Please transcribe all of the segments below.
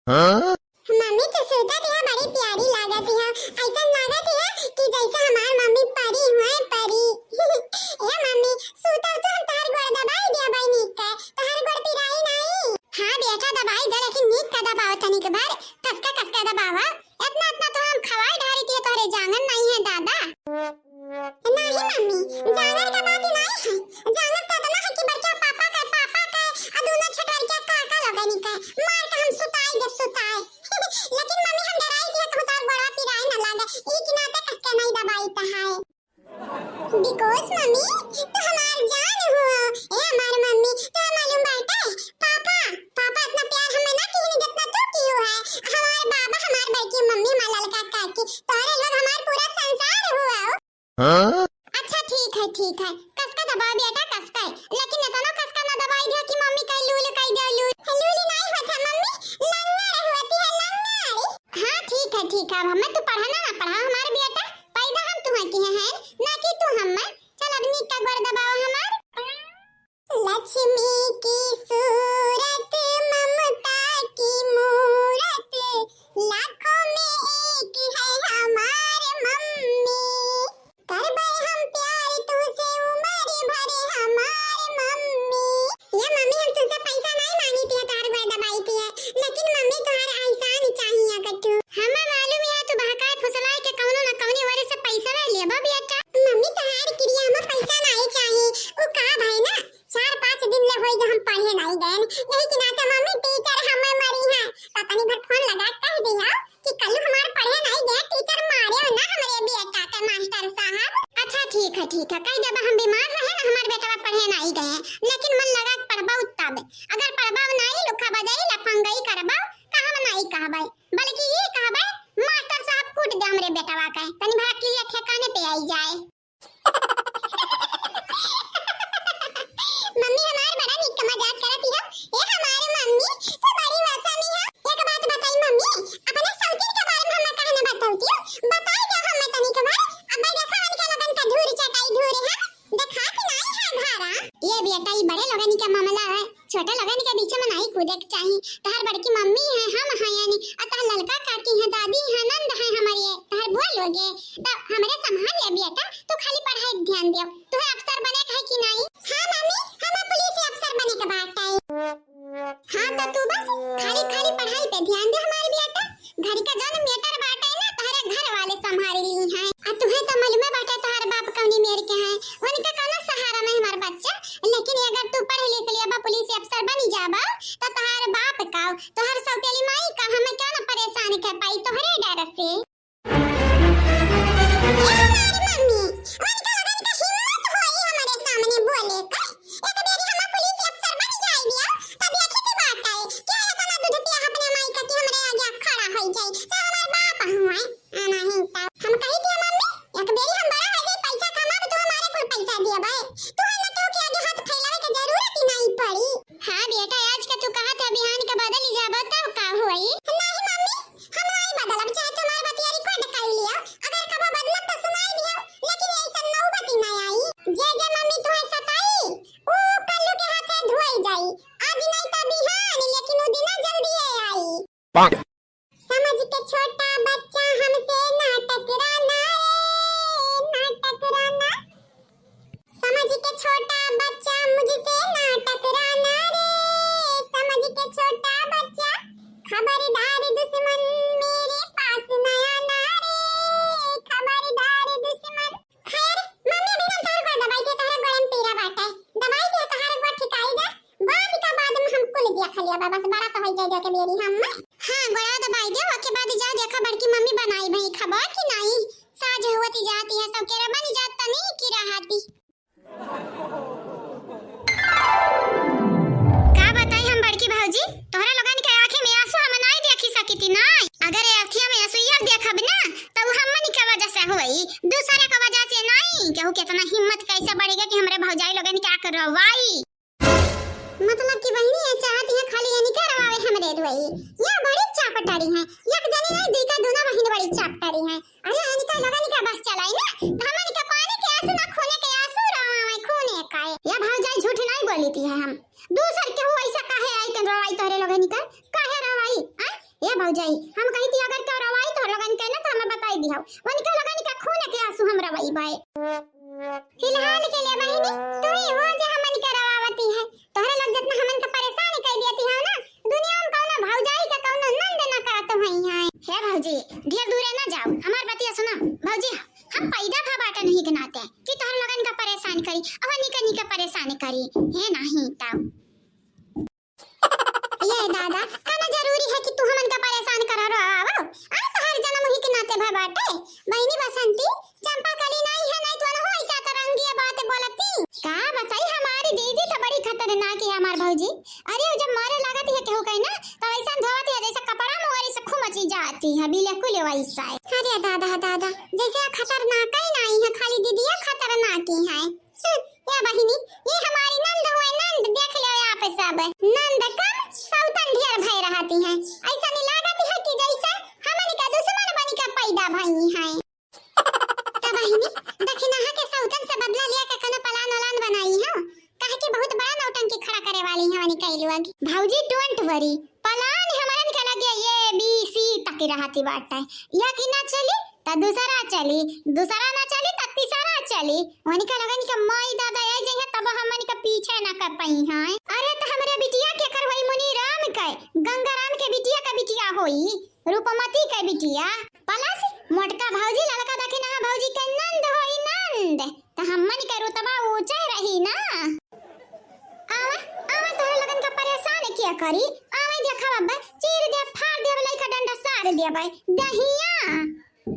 हाँ? मम्मी तो सूतत है बड़ी प्यारी लागत है। ऐसा लागत है कि जैसे हमार मम्मी परी हुए परी। ए मम्मी सूतत तो हम तार गोड़ दबाई दिया भाई नीक का तार गोड़ पिराई नहीं। हां बेटा दबाई दे लेकिन नीक का दबाओ तनिक भर कसका दबावा। इतना इतना तो हम खवाई ढारी थी तोरे जांगन नहीं है दादा। नहीं मम्मी जांगन का बात नहीं है। जांगन तो इतना है कि बच्चा पापा का आ दोनों छोटरिया काका लगनी का मार के हम सुताई दे सुताई। लेकिन मम्मी हम डराई थी कि उतार बड़ा पिराई ना लागे ई कि नाते कसके नहीं दबाई ता है। बिकॉज़ मम्मी तो हमार जान हो ए हमार मम्मी तो मालूम बाटे पापा इतना प्यार हमें ना किए जितना तू कियो है। हमार बाबा हमार भाई की मम्मी हमार लड़का काकी तोरे लोग हमार पूरा संसार हुआ। हाँ? अच्छा ठीक है कसका दबाओ बेटा कसका लेकिन इतना कसका ना दबाई दिया कि मम्मी कई लूल कई दे लूल नहीं होता मम्मी लंगड़ होती है लंगड़। हां ठीक है अब हमें तो पढ़ाना ना पढ़ा हमारे बेटा पैदा हम तुम्हें किए हैं ना कि तू हमें चल अब नीक का गोड़ दबाओ हमार। लक्ष्मी की सूरत ममता की मूरत लाखों में एक है हमारे मम्मी करबे हम प्यार तुझसे उम्र भरे हमारे मम्मी। ये मम्मी हम तुझसे पैसा नहीं मांगी थी तार गोड़ दबाई थी लेकिन मम्मी तुम्हारे एहसान चाहिए अगर तू हमें मालूम है तू बहकाए फुसलाए के कौनो न कौनी वजह से पैसा ले लेबा बेटा। मम्मी तुम्हारी क्रिया में पैसा नहीं चाहिए वो का भाई ना 4-5 दिन ले होई हम पढ़े नहीं गए यही कि नाते मम्मी टीचर हमें मरी है पता नहीं भर फोन लगा कह दिया कि कल हमार पढ़े नहीं गए टीचर मारे हो ना हमारे बेटा के मास्टर साहब। अच्छा ठीक है कई जब हम बीमार रहे ना हमारे बेटा पढ़े नहीं गए लेकिन मन लगा पढ़बा तब अगर पढ़बा नहीं लुखा बजाई लफंगई करबा कहब नहीं कहबै बल्कि ये कहबै मास्टर साहब कूट दे हमरे बेटवा के तनी भरा के लिए ठिकाने पे आई जाए। मम्मी हमार बड़ा निक मजाक करती है ये हमारे मम्मी तो बड़ी वसानी है। एक बात बताई मम्मी अपने सौतीन के बारे में हमें कहना बताऊती हो बताई दे हमें तनी के बार अब देखा मन के लगन का धूर चटाई धूर है देखा कि नहीं है घरा ये बेटा ये बड़े लगन का मामला है छोटे लगन के बीच में नहीं कूदे के चाहिए। तहर बड़की मम्मी है हम हैं यानी अतः लड़का काकी है दादी है नंद है हमारी तहर बुआ लोगे तब हमरे संभाल ले बेटा तू खाली पढ़ाई ध्यान दियो तू अफसर बने है कि नहीं। हां मम्मी हमें पुलिस अफसर बने के बात है। हां तो तू बस खाली पढ़ाई पे ध्यान दे हमारे बेटा घर का जन मेटर बाटे ना तहरे घर वाले संभाल ली हैं और तुम्हें तो मालूम बाटे तहर बाप कौनी मेर के हैं उनका कोनो सहारा नहीं हमार बच्चा लेकिन अगर तू पढ़ लिख लिया पुलिस अफसर बनी जाबा तो तहर बाप का तोहर सौतेली माई का हमें क्या ना परेशान कर पाई तोहरे डर से। समझ के छोटा बच्चा हमसे ना टकराना समझ के छोटा बच्चा मुझसे ना टकराना रे समझ के छोटा बच्चा खबरदार दुश्मन मेरे पास ना आना रे खबरदार दुश्मन। खैर मम्मी अभी हम तार को दबाई के तार गोरम पीरा बाटे दबाई के तार को ठिकाई जा बात का बाद में हम कुल दिया खलिया बस बड़ा तो हो जाए के बेरी हम हां गोड़ा दबाई दे ओके बाद जा देखा बड़की मम्मी बनाई भई खबर कि नहीं साज होती जाती है सब केरा बन जाता नहीं की रहती। का बताई हम बड़की भौजी तोहरा लोगन के आंखें में आंसू हम नहीं देखी सकीती नहीं अगर आंखें में आंसू ये देखब ना तब हमनी के वजह से होई दूसरे के वजह से नहीं केहू कितना हिम्मत कैसे बढ़ेगा कि हमरे भौजाई लोगन क्या करवाई मतलब कि बहनी है चाहती है खाली यानी करवावे हमरे दुई या बड़ी चापटारी है एक जनी नहीं दुई का दोनों बहन बड़ी चापटारी है अरे यानी का लगन का बस चलाई ना हमन के पानी के आंसू ना खोने के आंसू रवावे खूने का या भौजाई झूठ नहीं बोली थी है हम दूसर के हो ऐसा काहे आई तन रवाई तोरे लगन का काहे रवाई भौजाई हम कही थी अगर करवाई तो लगन के ना तो हमें बताई दियो उनका लगन का खून के आंसू हमरा वही बाय फिलहाल के लिए बहिनी तू ही वो जो हमन करवावती है तोहरे लोग जितना हमन का परेशान कर देती है ना दुनिया में कौनो भौजाई का कौनो नंद ना करत हई है हे भौजी ढेर दूर ना जाओ हमार बतिया सुना भौजी हम पैदा भा बाटा नहीं गनाते कि तोहर लगन का परेशान करी अवनी कनी का परेशान करी है नहीं ताऊ ये दादा कहना जरूरी है कि तू हमन का परेशान कर रहा आओ आ तो हर जन्म ही के नाते भा बाटे बहनी बसंती चंपा कली नहीं है नहीं तो ना हो ऐसा तरंगी बात बोलती का बताई हमारी दीदी तो बड़ी खतरनाक है हमार भौजी अरे जब मारे लागत है केहू कहीं ना तो ऐसा धोवत है जैसे कपड़ा मोरी से खुमची जाती है बिल्कुल वैसा है अरे दादा जैसे खतरनाक ही नहीं है खाली दीदिया खतरनाक ही है या बहिनी ये हमारी नंद हुए नंद देख लो यहाँ पे सब नंद कम सौतन ढेर भय रहती है ऐसा नहीं लागत है कि जैसे हमनी का दुश्मन बनी का पैदा भई है त बहिनी दक्षिणा के सौतन से बदला लिया के कनो प्लान ओलान बनाई है काहे कि बहुत बड़ा नौटंकी खड़ा करे वाली है हमनी कई लोग भौजी डोंट वरी प्लान हमारन के लगे ए बी सी तक रहती बात है या कि ना चली त दूसरा चली दूसरा ना चली त तीसरा चली वनी का लगन के माई दादा आई जइहे तब हमनी का पीछे ना कर पई है अरे त हमरे बिटिया के करवई मुनि राम के गंगाराम के बिटिया होई रूपमती के बिटिया प्लस मोटका भौजी लड़का दखिना भौजी के नंद होई नंद त हमनी के रुतबा ऊंचा रही ना आवा तोहरे लगन का परेशान किया करी आवे देखा बाबा चीर दे फाड़ दे लइका डंडा साड़ दे भाई दहिया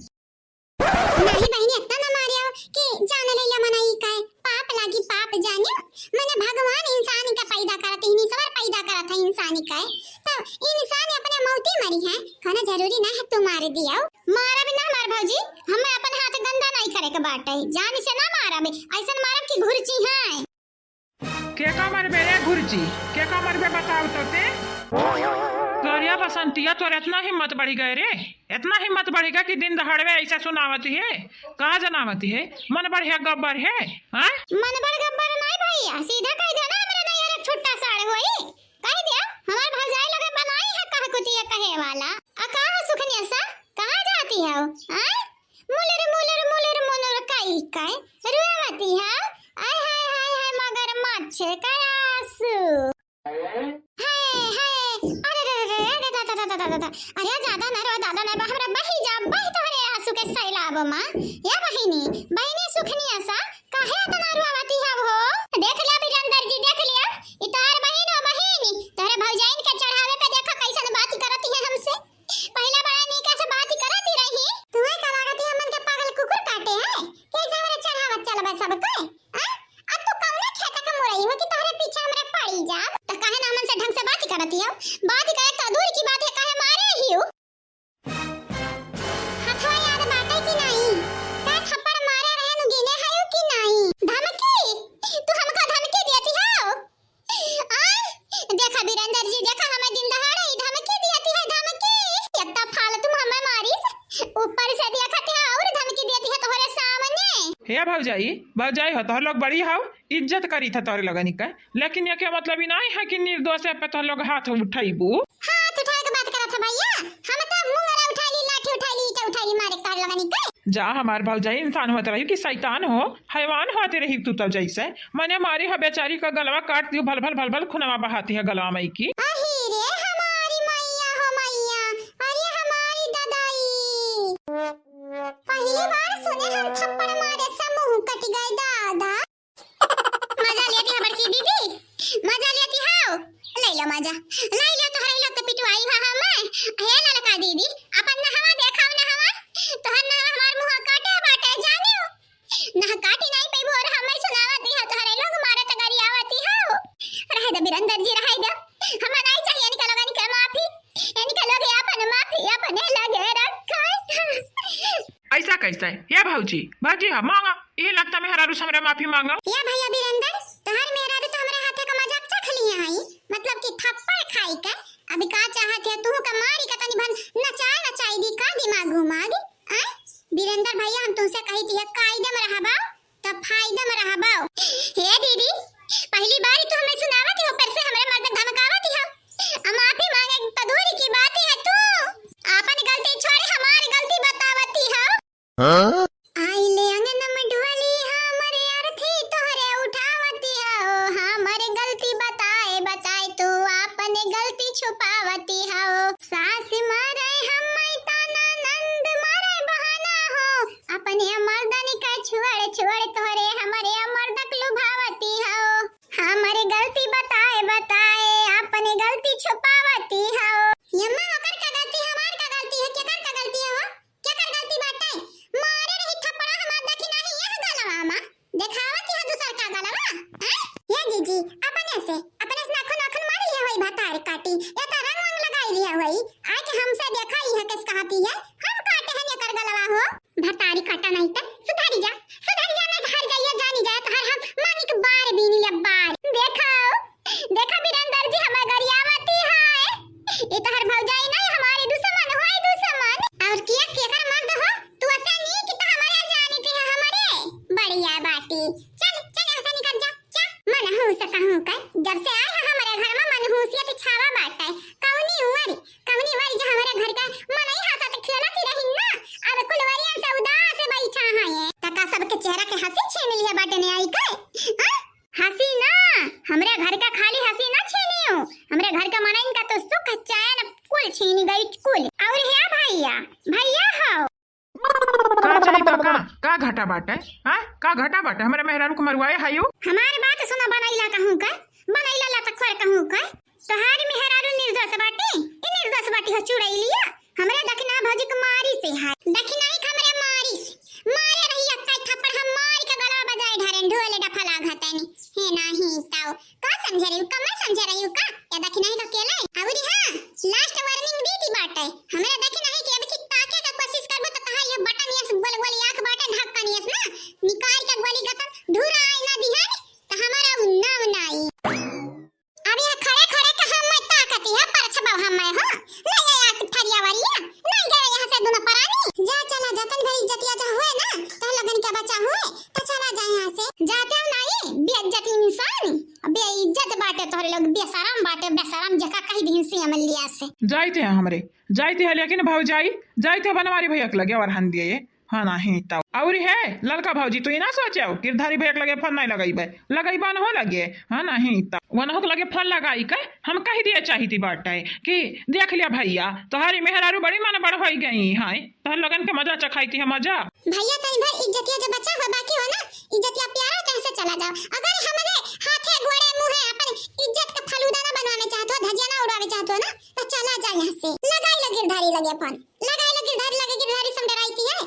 नहीं बहनी इतना ना मारियो कि जान ले मनाई काय पाप लागी पाप जानियो मैंने भगवान इंसान का पैदा करते ही सवर पैदा करत है इंसान का तो इंसान अपने मौती मरी है खाना जरूरी ना है तू मार दिया मारा भी ना मार भौजी हम अपन हाथ गंदा नहीं करे के बाटे जान से ना मारा बे ऐसन मारब की घुरची है के का मरबे रे घुरची के का मरबे बताओ तो ते गरिया बसंतिया तो इतना हिम्मत बढ़ी गए रे इतना हिम्मत बढ़ेगा कि दिन दहाड़े ऐसा सुनावती है कहाँ जनावती है मन बढ़िया गब्बर है हाँ मन बढ़ गब्बर नहीं भैया सीधा कह दो ना हमरा नहीं यार छुट्टा साड़ होई कह दिया हमार भौजाई लगे बनाई है कह कुतिया कहे वाला आ कहां सुखनिया सा कहां जाती है हां मुलर मुनर काई काय रुआवती है आय हाय मगर मच्छ कायासु अरे ज्यादा न रो दादा न हमरा बही जा बही तोहरे आंसू के सैलाब मां या बहिनी सुखनिया सा काहे इतना रुआवती है हो देख लिया बिरंदर जी देख लिया ई तोहर बहिनी तोहरे भौजाइन के चढ़ावे पे देखो कैसन बात करती है हमसे पहला बड़ा नीका से बात करती रही तुम्हें का लागत है हमन के पागल कुकुर काटे है कैसे हमरे चढ़ावत चलबे सब कोई अब तो कौन खेता के मुरई हो कि तोहरे पीछे हमरे पड़ी जा त काहे ना हमन से ढंग से बात करती हो बात करे तो दूर की बात है काहे मारे ही हो हथवा याद बाटे कि नहीं का थप्पड़ मारे रहे नु गिने है कि नहीं धमकी तू हमका धमकी देती हो देखा वीरेंद्र जी देखा हमें दिन दहाड़े ही धमकी देती है धमकी इतना फालतू हमें मारिस ऊपर से देखते है और धमकी देती है तोहरे सामने हे भौजाई हो तोहर लोग बड़ी हो इज्जत करी था तोहरे लगनी का लेकिन ये क्या मतलब ही नहीं है कि निर्दोष पे तोहर लोग हाथ उठाईबू हाथ उठाए के बात करत है भैया हम तो मुंगरा उठा ली लाठी उठा ली ईटा उठा ली मारे तोहर लगनी का जा हमार भौजाई इंसान होते रही कि शैतान हो हैवान होते रही तू तब जैसे मैंने मारी है बेचारी का गलवा काट दियो भल भल खुनवा बहाती है गलवा मई की अरे हमारी मैया हो मैया अरे हमारी दादाई पहली बार सुने हम थप्पड़ मारे से मुंह कट गए दादा मजा लेती है बड़की दीदी मजा लेती हो ले लो मजा ले लो तो हरे लोग तो पिटवाई है हमें हे लड़का दीदी अपन नहवा देखाओ नहवा तो हर नहवा हमार मुंह काटे बाटे जानियो ना काटी नहीं पे और हमें सुनावती है तो हरे लोग मारे त गरी आवती हो रहे दे बिरंदर जी रहे दे हमें नहीं चाहिए इनका लोगन के माफी इनका लोग अपन माफी अपने लगे रखा ऐसा कैसा है ये भौजी हाँ मांगा ये लगता है हरारू हमरे माफी मांगा या भैया बिरंदर तोहर मेरा तो हमरे हाथे का मजाक चख लिया है मतलब कि थप्पड़ खाई का अभी का चाहत है तू का मारी का तनी भन नचाई दी का दिमाग घुमा दी आ बिरंदर भैया हम तुमसे कही थी कायदे में रहबा तब फायदा में रहबा हे दीदी पहली बार तो हमें सुनावत हो पर से हमरे मर्द धमकावत हो माफी मांगे तो दूर की बात है तू छुपावती हो। सास मारे हम ताना नंद मारे बहाना हो। अपने मर्दनी का छुअड़ छुअड़ तोरे हमारे मर्दक लुभावती हो। हमारे गलती बताए बताए अपनी गलती छुपावती हो। यम्मा ओकर का गलती हमार का गलती है केकर का गलती है हो? केकर गलती बाटे? मारे रही थप्पड़ा हमार देखी नहीं यह गलवा मा देखावत है दूसर का गलवा हैं? ये जीजी अपने से नाखून नाखून मार लिया होई भतार काटी या तो रंग वंग लगाई लिया होई आय के हमसे देखा ही है किस कहती है हम काटे हैं एकर गलवा हो। भतारी काटा नहीं त सुधारी जा नहीं तो हर जाइए जानी जाए तो हर हम मांगी के बार बीनी ले बार देखो वीरेंद्र जी हमार गरियावती है ये तो हर भौजाई नहीं हमारी दुश्मन होई दुश्मन और किया केकर मर्द हो तू ऐसा नहीं कि तो हमारे जानी थी हमारे बढ़िया बाटी चल ऐसा निकल जा मन हूं से कहूं का जब से आए है हमारे घर में मनहूसियत छावा बाटे कौनी उमर जो हमारे घर का मन ही हंसत खेलत रही ना अब कुलवरिया से उदास बैठा है तका सबके चेहरा के हंसी छीन लिया बाटे ने आई के हंसी ना हमरे घर का खाली हंसी ना छीनियो हमरे घर का मन इनका तो सुख चैन कुल छीनी गई कुल और है भैया हो का चाहिए तो का घाटा बाटे हां का घाटा बाटे हमरे मेहरारू को मरवाए हायो। हमारी बात सुना बनैला कहूं का बनैला ला तक खोर कहूं का तोहार मेहरारू निर्दोष बाटी ई निर्दोष बाटी हो चुड़ैलिया हमरे दखना भौजी के मारी से है दखना ही हमरे मारे रही अक्का थप्पड़ हम मार के गला बजाए ढारन ढोले डफला घतनी हे नाही ताऊ का समझ रही का मैं समझ रही हूं का या दखना ही का केले औरी हां लास्ट वार्निंग दी थी बाटे हमरे दखना ही के अब की ताके का कोशिश करबो तो कहां ये बटन यस गोल आंख बाटे ढक्कन यस ना निकाल के गोली गतन धुरा आई ना दिहन तो हमारा नाम नाई अब ये खड़े के हम मैं ताकती है पर छबा हम मैं हो नहीं यार थरिया वाली नहीं गए यहां से दोनों परानी जा चला जतन भाई इज्जतिया जा हुए ना तो लगन का बच्चा हुए तो चला जाए यहां से जाते नहीं बेइज्जती इंसान बेइज्जत बाटे तोरे लोग बेशरम बाटे बेशरम जका कहि दिन से अमलिया से जाइते हैं हमरे जाइते हैं लेकिन भौजाई जाइते बनवारी भैया के लगे और हन दिए हाँ नहीं तब और है लड़का भौजी तो ये ना सोचो गिरधारी भैया के लगे फल नहीं लगेबे हो लगे हाँ नहीं तब वनहो के लगे फल लगाई के हम कह दिए चाहिए बाटे कि देख लिया भैया तोहारी मेहरारू बड़ी मन बड़ हो गई हां तोहर लगन के मजा चखाई थी मजा भैया तई भर इज्जतिया जो बच्चा हो बाकी हो ना इज्जतिया प्यारा कैसे चला जाओ अगर हमरे हाथे गोड़े मुंह अपन इज्जत का फलूदा ना बनवाने चाहतो धजिया ना उड़ावे चाहतो ना तो चला जा यहां से लगाई लो गिरधारी लगे अपन लगाई लो गिरधारी समझाईती है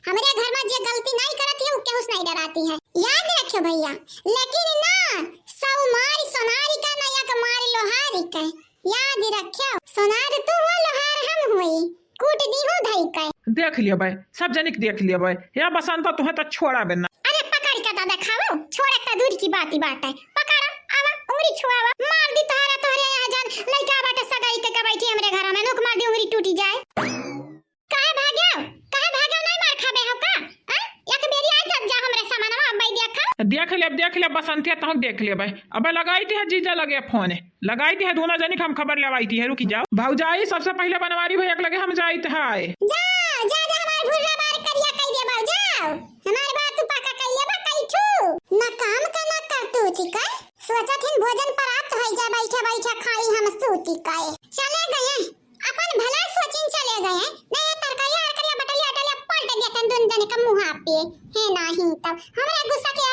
हमारे घर में जो गलती नहीं करती है वो केहू नहीं डराती है याद रखियो भैया लेकिन ना सौ मारी सोनारी का ना या का मारी लोहारी का याद रखियो सोनार तू हो लोहार हम होई कूट दी हो धई का देख लिया भाई सब जनिक देख लिया भाई या बसंत तुम्हें तो छोड़ा बेना अरे पकड़ के दादा खाओ छोड़ एक दूर की बात है पकड़ आवा उंगली छुआवा मार दी तोहरे यहाँ जान लइका बाटे सगाई के बैठी हमरे घर में नुक मार दी उंगली टूटी जाए काहे भाग्यो नहीं मार खाबे हो का एक बेरी आ जब जा हमरे सामानवा अब्बाई देख ले बसंतिया तहक देख ले भाई अब लगाई थी है जीजा लगे फोन लगाई थी है दोनों जनी हम खबर लेवाई थी है रुकी जाओ भौजाई सबसे पहले बनवारी भैया के लगे हम जाइत है जा हमार भुर्रा बार करिया कह दे बाऊ जाओ हमार बात तू पक्का कहिए बा कहि छु ना काम का ना कर तू ठीक है सोचत हिन भोजन प्राप्त होई जा बैठा खाई हम सूती काए चले गए अपन भला सोचिन चले गए नहीं तरकाया अरकरिया बटलिया पलट देतन दोन जने का मुंह पे है नहीं तब हमरा गुस्सा के